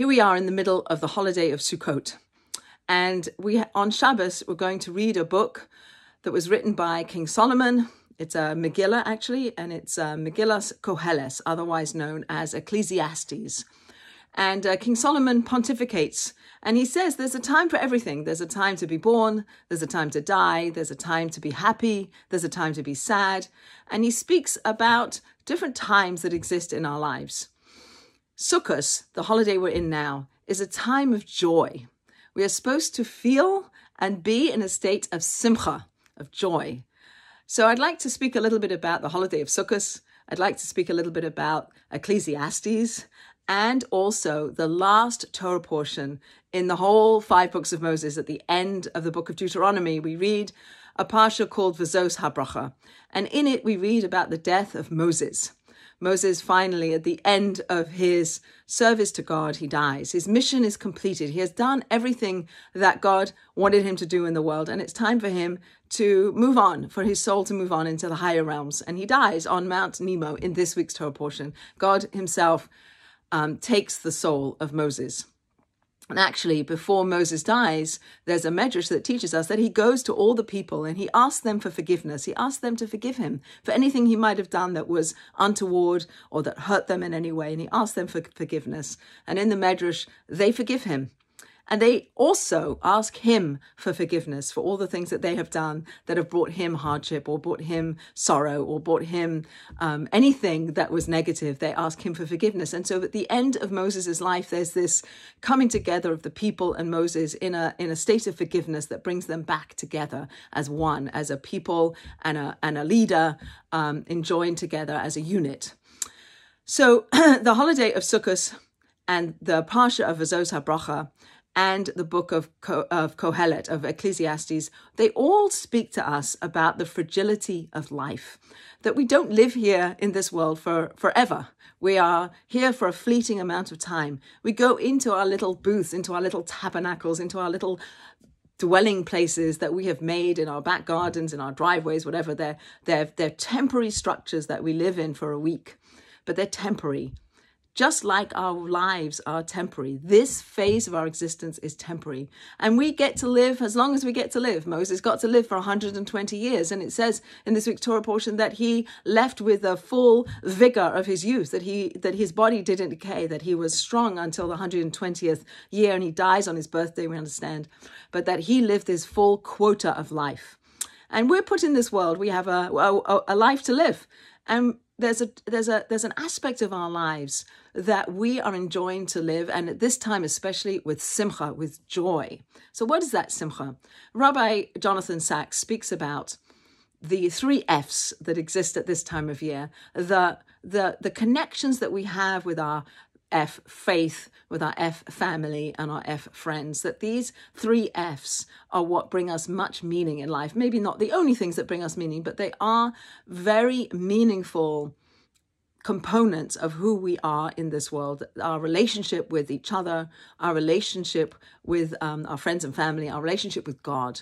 Here we are in the middle of the holiday of Sukkot. And on Shabbos, we're going to read a book that was written by King Solomon. It's a Megillah, actually, and it's Megillas Koheles, otherwise known as Ecclesiastes. And King Solomon pontificates, and he says there's a time for everything. There's a time to be born, there's a time to die, there's a time to be happy, there's a time to be sad. And he speaks about different times that exist in our lives. Sukkot, the holiday we're in now, is a time of joy. We are supposed to feel and be in a state of simcha, of joy. So I'd like to speak a little bit about the holiday of Sukkot. I'd like to speak a little bit about Ecclesiastes and also the last Torah portion in the whole 5 books of Moses. At the end of the book of Deuteronomy, we read a parsha called V'zos HaBracha. And in it, we read about the death of Moses. Moses finally, at the end of his service to God, he dies. His mission is completed. He has done everything that God wanted him to do in the world. And it's time for him to move on, for his soul to move on into the higher realms. And he dies on Mount Nebo in this week's Torah portion. God himself takes the soul of Moses. And actually, before Moses dies, there's a medrash that teaches us that he goes to all the people and he asks them for forgiveness. He asks them to forgive him for anything he might have done that was untoward or that hurt them in any way. And he asks them for forgiveness. And in the medrash, they forgive him. And they also ask him for forgiveness for all the things that they have done that have brought him hardship or brought him sorrow or brought him anything that was negative. They ask him for forgiveness. And so at the end of Moses' life, there's this coming together of the people and Moses in a state of forgiveness that brings them back together as one, as a people and a leader enjoined together as a unit. So the holiday of Sukkot and the parsha of V'zos HaBracha and the book of Kohelet, of Ecclesiastes, they all speak to us about the fragility of life, that we don't live here in this world for forever. We are here for a fleeting amount of time. We go into our little booths, into our little tabernacles, into our little dwelling places that we have made in our back gardens, in our driveways, whatever. They're temporary structures that we live in for a week, but they're temporary. Just like our lives are temporary, this phase of our existence is temporary. And we get to live as long as we get to live. Moses got to live for 120 years. And it says in this Torah portion that he left with the full vigor of his youth, that his body didn't decay, that he was strong until the 120th year. And he dies on his birthday, we understand. But that he lived his full quota of life. And we're put in this world. We have a life to live. And there's an aspect of our lives that we are enjoying to live, and at this time especially with simcha, with joy. So what is that simcha? Rabbi Jonathan Sacks speaks about the 3 F's that exist at this time of year, the connections that we have with our F, faith, with our F, family, and our F, friends, that these 3 F's are what bring us much meaning in life. Maybe not the only things that bring us meaning, but they are very meaningful components of who we are in this world. Our relationship with each other, our relationship with our friends and family, our relationship with God.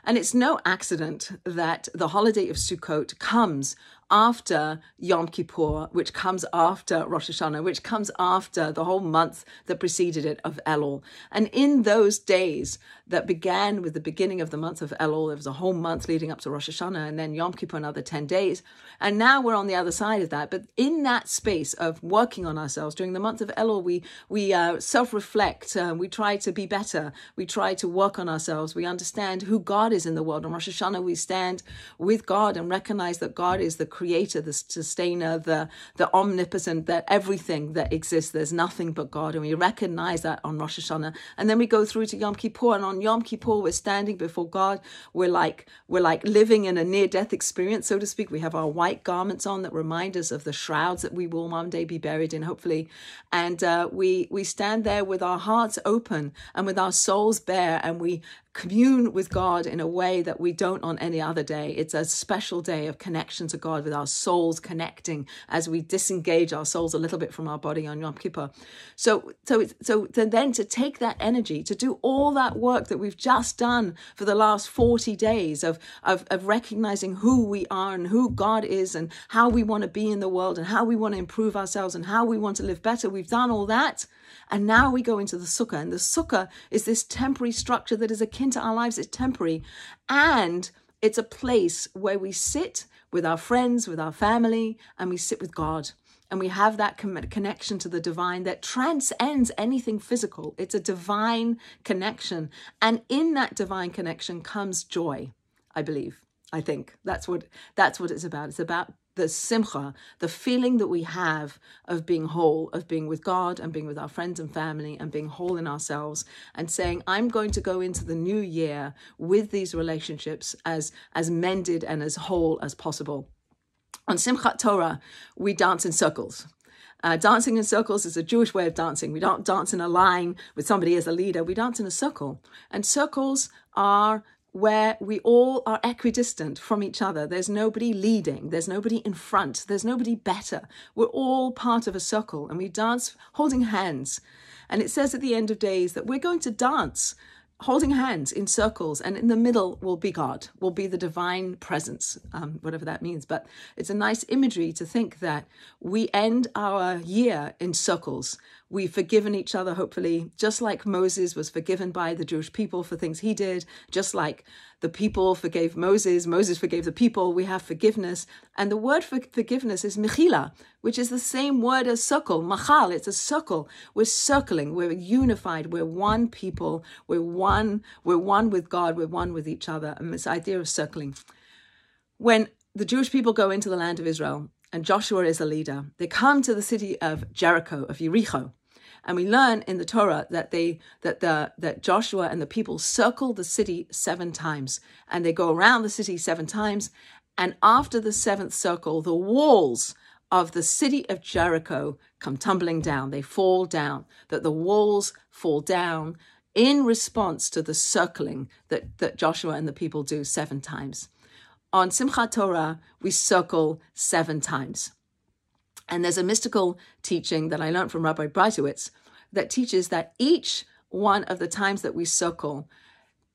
And it's no accident that the holiday of Sukkot comes after Yom Kippur, which comes after Rosh Hashanah, which comes after the whole month that preceded it of Elul. And in those days that began with the beginning of the month of Elul, there was a whole month leading up to Rosh Hashanah, and then Yom Kippur another 10 days. And now we're on the other side of that. But in that space of working on ourselves during the month of Elul, we self-reflect, we try to be better, we try to work on ourselves, we understand who God is in the world. On Rosh Hashanah, we stand with God and recognize that God is the creator, the sustainer, the omnipotent, that everything that exists, there's nothing but God. And we recognize that on Rosh Hashanah. And then we go through to Yom Kippur. And on Yom Kippur, we're standing before God. We're like living in a near-death experience, so to speak. We have our white garments on that remind us of the shrouds that we will one day be buried in, hopefully. And we stand there with our hearts open and with our souls bare. And we commune with God in a way that we don't on any other day. It's a special day of connection to God, with our souls connecting as we disengage our souls a little bit from our body on Yom Kippur. So then to take that energy, to do all that work that we've just done for the last 40 days of recognizing who we are and who God is and how we want to be in the world and how we want to improve ourselves and how we want to live better. We've done all that. And now we go into the sukkah. And the sukkah is this temporary structure that is akin to our lives. It's temporary. And it's a place where we sit with our friends, with our family, and we sit with God. And we have that connection to the divine that transcends anything physical. It's a divine connection. And in that divine connection comes joy, I believe. I think that's what it's about. It's about the simcha, the feeling that we have of being whole, of being with God and being with our friends and family and being whole in ourselves, and saying, I'm going to go into the new year with these relationships as mended and as whole as possible. On Simchat Torah, we dance in circles. Dancing in circles is a Jewish way of dancing. We don't dance in a line with somebody as a leader. We dance in a circle. And circles are where we all are equidistant from each other. There's nobody leading. There's nobody in front. There's nobody better. We're all part of a circle, and we dance holding hands. And it says at the end of days that we're going to dance holding hands in circles, and in the middle will be God, will be the divine presence, whatever that means. But it's a nice imagery to think that we end our year in circles. We've forgiven each other, hopefully, just like Moses was forgiven by the Jewish people for things he did, just like the people forgave Moses, Moses forgave the people. We have forgiveness. And the word for forgiveness is mechila, which is the same word as circle, machal. It's a circle. We're circling. We're unified. We're one people. We're one with God. We're one with each other. And this idea of circling. When the Jewish people go into the land of Israel and Joshua is a leader, they come to the city of Jericho, of Yericho. And we learn in the Torah that Joshua and the people circle the city 7 times, and they go around the city 7 times. And after the 7th circle, the walls of the city of Jericho come tumbling down. They fall down, that the walls fall down in response to the circling that Joshua and the people do 7 times. On Simchat Torah, we circle 7 times. And there's a mystical teaching that I learned from Rabbi Breitowitz that teaches that each one of the times that we circle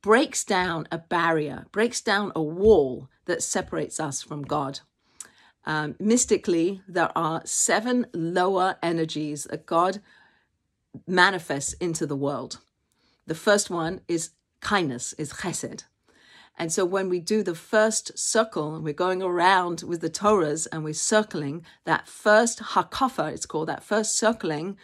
breaks down a barrier, breaks down a wall that separates us from God. Mystically, there are 7 lower energies that God manifests into the world. The first one is kindness, is chesed. And so when we do the first circle, and we're going around with the Torahs and we're circling, that first hakafa, it's called, that first circling,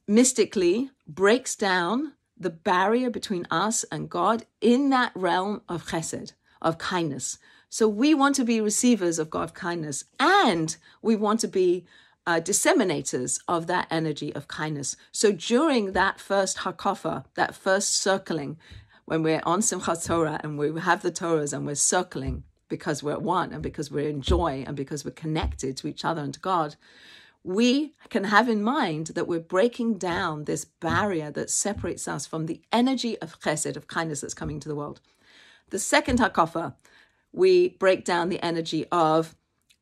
mystically breaks down the barrier between us and God in that realm of chesed, of kindness. So we want to be receivers of God's kindness, and we want to be disseminators of that energy of kindness. So during that first hakafa, that first circling, when we're on Simchat Torah and we have the Torahs and we're circling because we're one and because we're in joy and because we're connected to each other and to God, we can have in mind that we're breaking down this barrier that separates us from the energy of chesed, of kindness that's coming to the world. The second hakafa, we break down the energy of,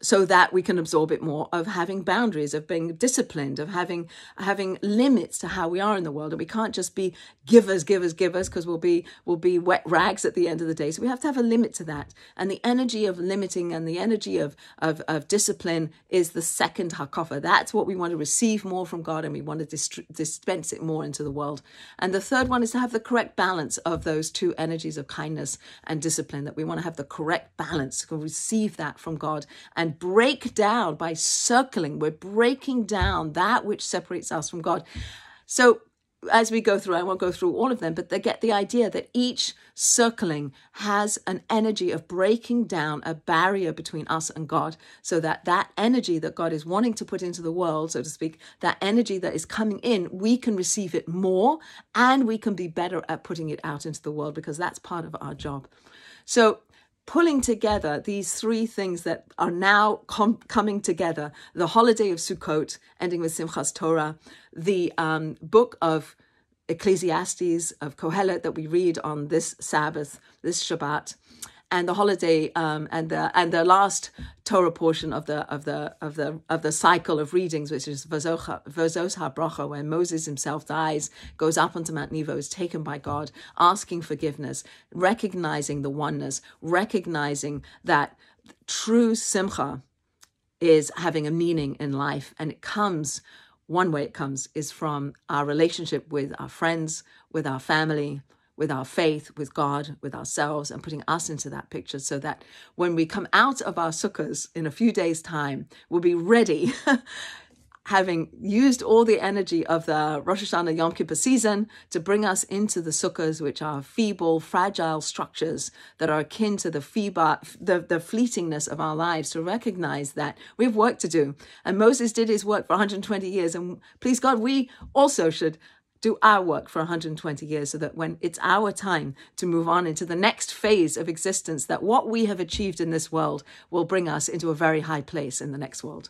so that we can absorb it more, of having boundaries, of being disciplined, of having limits to how we are in the world. And we can't just be givers, because we'll be wet rags at the end of the day. So we have to have a limit to that. And the energy of limiting and the energy of discipline is the second hakafa. That's what we want to receive more from God, and we want to dispense it more into the world. And the third one is to have the correct balance of those 2 energies of kindness and discipline, that we want to have the correct balance, to receive that from God and break down by circling. We're breaking down that which separates us from God. So as we go through, I won't go through all of them, but they get the idea that each circling has an energy of breaking down a barrier between us and God, so that that energy that God is wanting to put into the world, so to speak, that energy that is coming in, we can receive it more and we can be better at putting it out into the world, because that's part of our job. So pulling together these 3 things that are now coming together, the holiday of Sukkot, ending with Simchas Torah, the book of Ecclesiastes, of Kohelet that we read on this Sabbath, this Shabbat, and the holiday and the last Torah portion of the cycle of readings, which is Vazos HaBracha, when Moses himself dies, goes up onto Mount Nebo, is taken by God, asking forgiveness, recognizing the oneness, recognizing that true simcha is having a meaning in life, and it comes. One way it comes is from our relationship with our friends, with our family, with our faith, with God, with ourselves, and putting us into that picture, so that when we come out of our sukkahs in a few days' time, we'll be ready, having used all the energy of the Rosh Hashanah Yom Kippur season to bring us into the sukkahs, which are feeble, fragile structures that are akin to the fleetingness of our lives, to recognize that we have work to do. And Moses did his work for 120 years. And please God, we also should do our work for 120 years, so that when it's our time to move on into the next phase of existence, that what we have achieved in this world will bring us into a very high place in the next world.